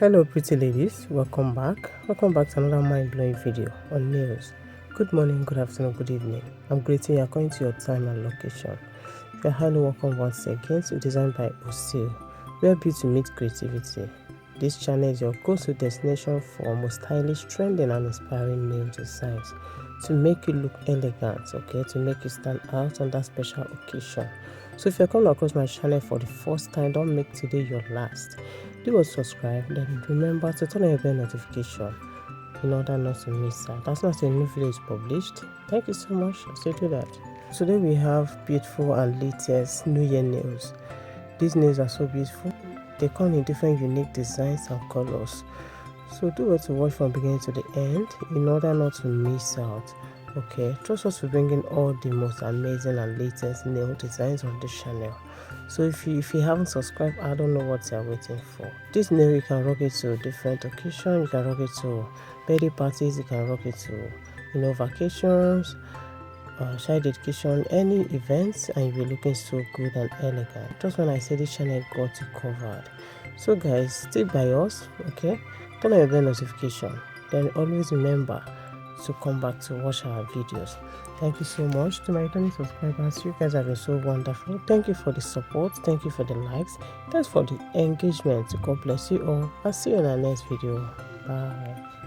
Hello pretty ladies, welcome back to another mind-blowing video on nails. Good morning, good afternoon, good evening. I'm greeting you according to your time and location. You're highly welcome once again to Design by Osil, where beauty meets creativity. This channel is your go-to destination for most stylish, trending and inspiring nail designs to make you look elegant, okay, to make you stand out on that special occasion. So if you're coming across my channel for the first time, don't make today your last. Do subscribe, then remember to turn on your bell notification in order not to miss out as soon as a new video is published. Thank you so much. So do that. Today we have beautiful and latest New Year nails. These nails are so beautiful. They come in different unique designs and colors. So do well to watch from beginning to the end in order not to miss out. Okay, trust us for bringing all the most amazing and latest nail designs on this channel. So if you haven't subscribed, I don't know what you're waiting for. This nail, you can rock it to different occasions. You can rock it to birthday parties. You can rock it to vacations, child dedication, any events, and you'll be looking so good and elegant. Just when I say this channel got you covered. So guys, stick by us, okay? Turn on your bell notification. Then always remember to come back to watch our videos. Thank you so much to my returning subscribers. You guys have been so wonderful. Thank you for the support. Thank you for the likes. Thanks for the engagement. God bless you all. I'll see you in our next video. Bye.